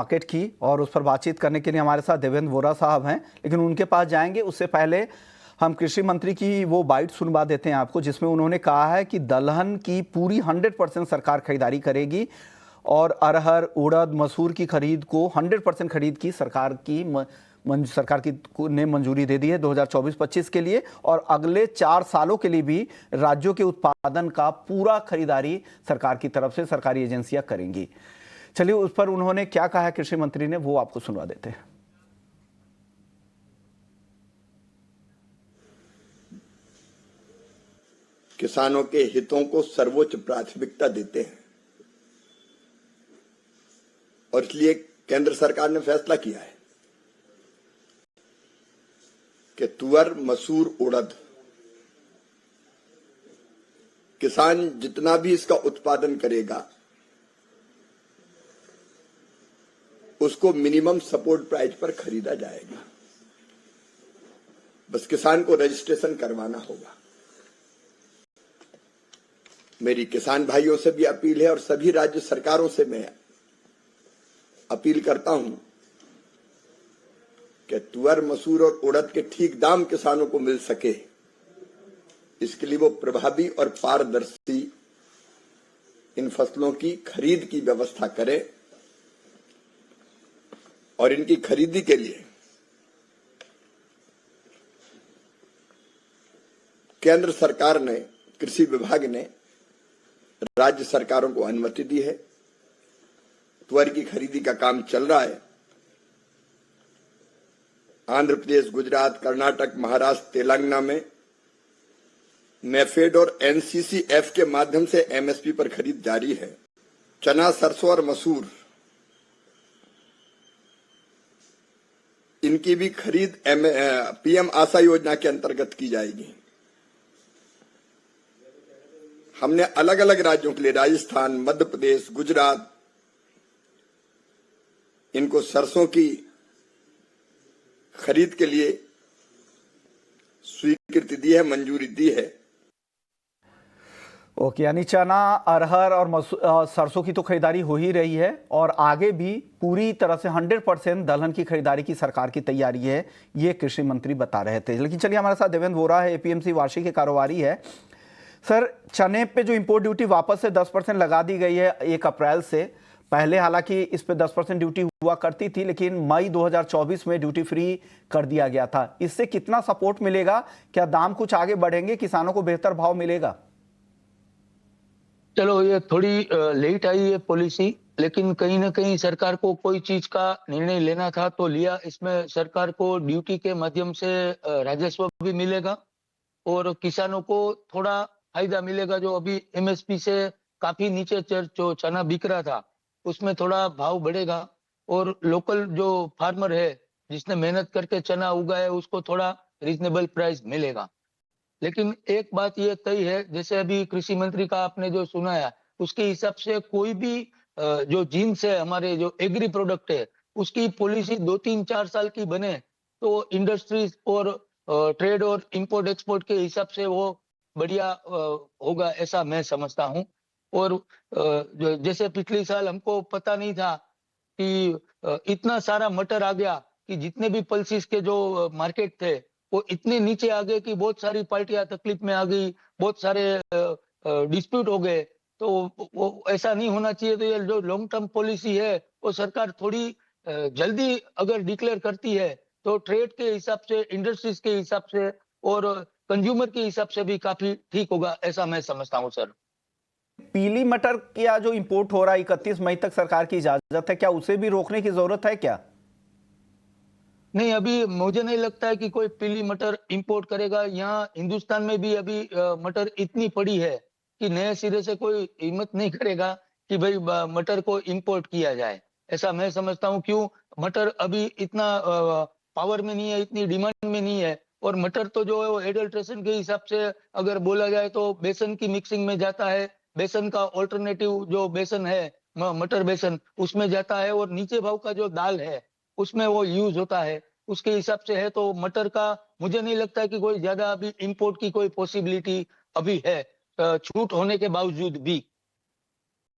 Market की और उस पर बातचीत करने के लिए हमारे साथ देवेंद्र वोरा साहब हैं, लेकिन उनके पास जाएंगे उससे पहले हम कृषि मंत्री की वो बाइट सुनवा देते हैं आपको, जिसमें उन्होंने कहा है कि दलहन की पूरी 100% सरकार खरीदारी करेगी और अरहर, उड़द, मसूर की खरीद को 100% खरीद की सरकार ने मंजूरी दे दी है 2024-25 के लिए, और अगले 4 सालों के लिए भी राज्यों के उत्पादन का पूरा खरीदारी सरकार की तरफ से सरकारी एजेंसियां करेंगी। चलिए उस पर उन्होंने क्या कहा है कृषि मंत्री ने, वो आपको सुनवा देते हैं। किसानों के हितों को सर्वोच्च प्राथमिकता देते हैं और इसलिए केंद्र सरकार ने फैसला किया है कि तुअर, मसूर, उड़द किसान जितना भी इसका उत्पादन करेगा उसको मिनिमम सपोर्ट प्राइस पर खरीदा जाएगा। बस किसान को रजिस्ट्रेशन करवाना होगा। मेरी किसान भाइयों से भी अपील है और सभी राज्य सरकारों से मैं अपील करता हूं कि तुअर, मसूर और उड़द के ठीक दाम किसानों को मिल सके, इसके लिए वो प्रभावी और पारदर्शी इन फसलों की खरीद की व्यवस्था करें और इनकी खरीदी के लिए केंद्र सरकार ने, कृषि विभाग ने राज्य सरकारों को अनुमति दी है। तुअर की खरीदी का काम चल रहा है। आंध्र प्रदेश, गुजरात, कर्नाटक, महाराष्ट्र, तेलंगाना में नेफेड और एनसीसीएफ के माध्यम से एमएसपी पर खरीद जारी है। चना, सरसों और मसूर, इनकी भी खरीद पीएम आशा योजना के अंतर्गत की जाएगी। हमने अलग अलग राज्यों के लिए, राजस्थान, मध्य प्रदेश, गुजरात, इनको सरसों की खरीद के लिए स्वीकृति दी है, मंजूरी दी है। ओके, यानी चना, अरहर और सरसों की तो खरीदारी हो ही रही है और आगे भी पूरी तरह से 100% दलहन की खरीदारी की सरकार की तैयारी है, ये कृषि मंत्री बता रहे थे। लेकिन चलिए, हमारे साथ देवेंद्र वोरा है, एपीएमसी वार्षिक के कारोबारी है। सर, चने पे जो इंपोर्ट ड्यूटी वापस से 10% लगा दी गई है 1 अप्रैल से। पहले हालांकि इस पे 10% ड्यूटी हुआ करती थी, लेकिन मई 2024 में ड्यूटी फ्री कर दिया गया था। इससे कितना सपोर्ट मिलेगा? क्या दाम कुछ आगे बढ़ेंगे? किसानों को बेहतर भाव मिलेगा? चलो, ये थोड़ी लेट आई है पॉलिसी, लेकिन कहीं ना कहीं सरकार को कोई चीज का निर्णय लेना था तो लिया। इसमें सरकार को ड्यूटी के माध्यम से राजस्व भी मिलेगा और किसानों को थोड़ा फायदा मिलेगा। जो अभी एमएसपी से काफी नीचे जो चना बिक रहा था उसमें थोड़ा भाव बढ़ेगा और लोकल जो फार्मर है जिसने मेहनत करके चना उगाया है उसको थोड़ा रीजनेबल प्राइस मिलेगा। लेकिन एक बात ये तय है, जैसे अभी कृषि मंत्री का आपने जो सुनाया उसके हिसाब से कोई भी जो जीन्स है, हमारे जो एग्री प्रोडक्ट है, उसकी पॉलिसी 2-3-4 साल की बने तो इंडस्ट्रीज और ट्रेड और इंपोर्ट एक्सपोर्ट के हिसाब से वो बढ़िया होगा, ऐसा मैं समझता हूं। और जैसे पिछले साल हमको पता नहीं था कि इतना सारा मटर आ गया कि जितने भी पल्सेस के जो मार्केट थे वो इतने नीचे आ गए कि बहुत सारी पार्टियां तकलीफ में आ गई, बहुत सारे डिस्प्यूट हो गए। तो वो ऐसा नहीं होना चाहिए। तो ये जो लॉन्ग टर्म पॉलिसी है वो सरकार थोड़ी जल्दी अगर डिक्लेयर करती है तो ट्रेड के हिसाब से, इंडस्ट्रीज के हिसाब से और कंज्यूमर के हिसाब से भी काफी ठीक होगा, ऐसा मैं समझता हूँ सर। पीली मटर का जो इंपोर्ट हो रहा है 31 मई तक सरकार की इजाजत है, क्या उसे भी रोकने की जरूरत है क्या? नहीं, अभी मुझे नहीं लगता है कि कोई पीली मटर इंपोर्ट करेगा। यहाँ हिंदुस्तान में भी अभी मटर इतनी पड़ी है कि नए सिरे से कोई हिम्मत नहीं करेगा कि भाई मटर को इंपोर्ट किया जाए, ऐसा मैं समझता हूँ। क्यों? मटर अभी इतना पावर में नहीं है, इतनी डिमांड में नहीं है। और मटर तो जो है वो एडल्ट्रेशन के हिसाब से अगर बोला जाए तो बेसन की मिक्सिंग में जाता है। बेसन का ऑल्टरनेटिव जो बेसन है, मटर बेसन, उसमें जाता है। और नीचे भाव का जो दाल है उसमें वो यूज होता है। उसके हिसाब से है तो मटर का मुझे नहीं लगता है कि कोई ज्यादा अभी इंपोर्ट की कोई पॉसिबिलिटी अभी है, छूट होने के बावजूद भी।